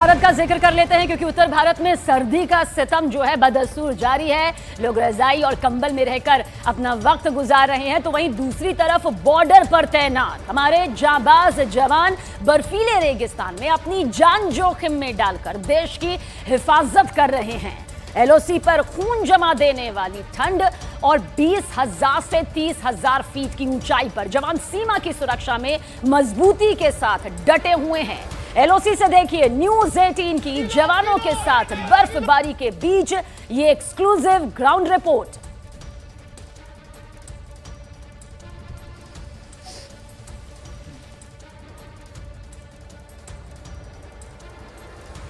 भारत का जिक्र कर लेते हैं क्योंकि उत्तर भारत में सर्दी का सितम जो है बदस्तूर जारी है। लोग रजाई और कंबल में रहकर अपना वक्त गुजार रहे हैं, तो वहीं दूसरी तरफ बॉर्डर पर तैनात हमारे जांबाज जवान बर्फीले रेगिस्तान में अपनी जान जोखिम में डालकर देश की हिफाजत कर रहे हैं। एलओसी पर खून जमा देने वाली ठंड और 20,000 से 30,000 फीट की ऊंचाई पर जवान सीमा की सुरक्षा में मजबूती के साथ डटे हुए हैं। एलओसी से देखिए न्यूज़ 18 की जवानों के साथ बर्फबारी के बीच ये एक्सक्लूसिव ग्राउंड रिपोर्ट।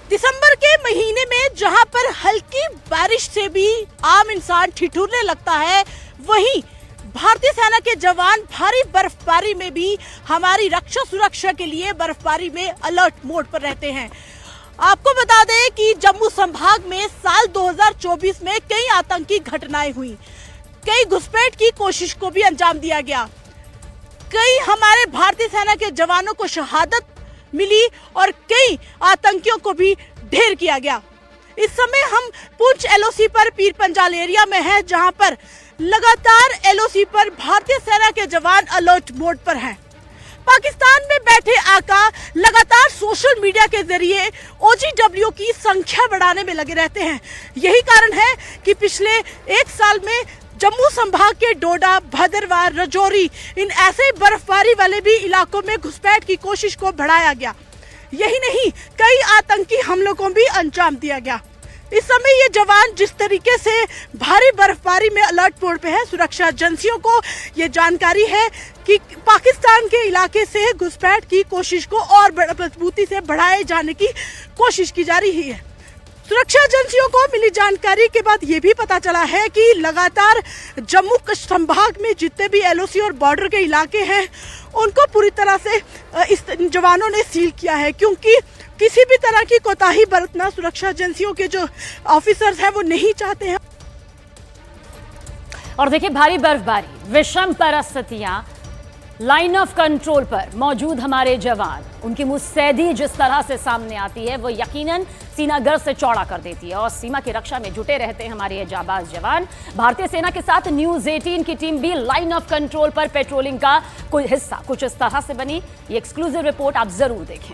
दिसंबर के महीने में जहां पर हल्की बारिश से भी आम इंसान ठिठुरने लगता है, वहीं भारतीय सेना के जवान भारी बर्फबारी में भी हमारी रक्षा सुरक्षा के लिए बर्फबारी में अलर्ट मोड पर रहते हैं। आपको बता दें कि जम्मू संभाग में साल 2024 में कई आतंकी घटनाएं हुई, कई घुसपैठ की कोशिश को भी अंजाम दिया गया, कई हमारे भारतीय सेना के जवानों को शहादत मिली और कई आतंकियों को भी ढेर किया गया। इस समय हम पुंछ एलओसी पर पीर पंजाल एरिया में हैं, जहां पर लगातार एलओसी पर भारतीय सेना के जवान अलर्ट मोड पर हैं। पाकिस्तान में बैठे आका लगातार सोशल मीडिया के जरिए ओजीडब्ल्यू की संख्या बढ़ाने में लगे रहते हैं। यही कारण है कि पिछले एक साल में जम्मू संभाग के डोडा, भदरवाह, राजौरी इन ऐसे बर्फबारी वाले भी इलाकों में घुसपैठ की कोशिश को बढ़ाया गया। यही नहीं, कई आतंकी हमलों को भी अंजाम दिया गया। इस समय ये जवान जिस तरीके से भारी बर्फबारी में अलर्ट मोड पे है, सुरक्षा एजेंसियों को ये जानकारी है कि पाकिस्तान के इलाके से घुसपैठ की कोशिश को और मजबूती से बढ़ाए जाने की कोशिश की जा रही है। सुरक्षा एजेंसियों को मिली जानकारी के बाद ये भी पता चला है कि लगातार जम्मू संभाग में जितने भी एलओसी और बॉर्डर के इलाके हैं, उनको पूरी तरह से इस जवानों ने सील किया है, क्योंकि किसी भी तरह की कोताही बरतना सुरक्षा एजेंसियों के जो ऑफिसर्स हैं वो नहीं चाहते हैं। और देखिए भारी बर्फबारी, विषम परिस्थितियां, लाइन ऑफ कंट्रोल पर मौजूद हमारे जवान, उनकी मुस्तैदी जिस तरह से सामने आती है वो यकीनन सीना गर्द से चौड़ा कर देती है और सीमा की रक्षा में जुटे रहते हैं हमारे ये जाबाज जवान। भारतीय सेना के साथ न्यूज़ 18 की टीम भी लाइन ऑफ कंट्रोल पर पेट्रोलिंग का कोई हिस्सा कुछ इस तरह से बनी। ये एक्सक्लूसिव रिपोर्ट आप जरूर देखें।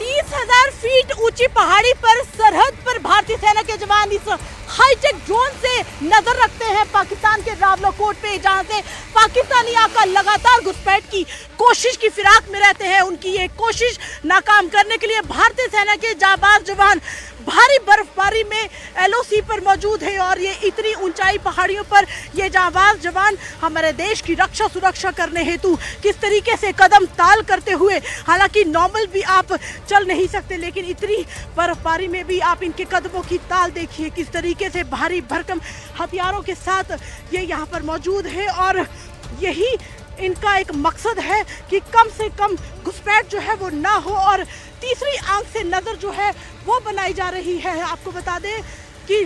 30,000 फीट ऊंची पहाड़ी पर सरहद पर भारतीय सेना के जवान इस हाईटेक ड्रोन से नजर रखते हैं पाकिस्तान के रावलाकोट पे, जहां से पाकिस्तानी आका लगातार घुसपैठ की कोशिश की फिराक में रहते हैं। उनकी ये कोशिश नाकाम करने के लिए भारतीय सेना के जाबाज जवान भारी बर्फबारी में एलओसी पर मौजूद है और ये इतनी ऊंचाई पहाड़ियों पर ये जाबाज जवान हमारे देश की रक्षा सुरक्षा करने हेतु किस तरीके से कदम ताल करते हुए, हालांकि नॉर्मल भी आप चल नहीं सकते, लेकिन इतनी बर्फबारी में भी आप इनके कदमों की ताल देखिए, किस तरीके से भारी भरकम हथियारों के साथ ये यहाँ पर मौजूद है। और यही इनका एक मकसद है कि कम से कम घुसपैठ जो है वो ना हो और तीसरी आंख से नजर जो है वो बनाई जा रही है। आपको बता दें कि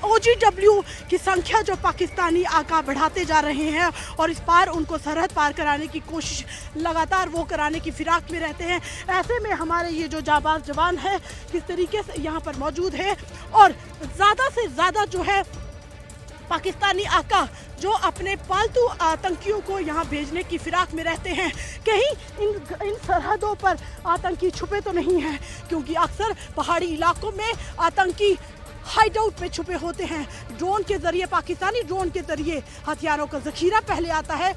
ओजीडब्ल्यू की संख्या जो पाकिस्तानी आका बढ़ाते जा रहे हैं और इस पार उनको सरहद पार कराने की कोशिश लगातार वो कराने की फिराक में रहते हैं। ऐसे में हमारे ये जो जाबाज जवान है किस तरीके से यहाँ पर मौजूद है और ज़्यादा से ज़्यादा जो है पाकिस्तानी आका जो अपने पालतू आतंकियों को यहाँ भेजने की फिराक में रहते हैं। कहीं इन सरहदों पर आतंकी छुपे तो नहीं हैं, क्योंकि अक्सर पहाड़ी इलाकों में आतंकी हाइड आउट पे छुपे होते हैं। ड्रोन के जरिए, पाकिस्तानी ड्रोन के जरिए हथियारों का जखीरा पहले आता है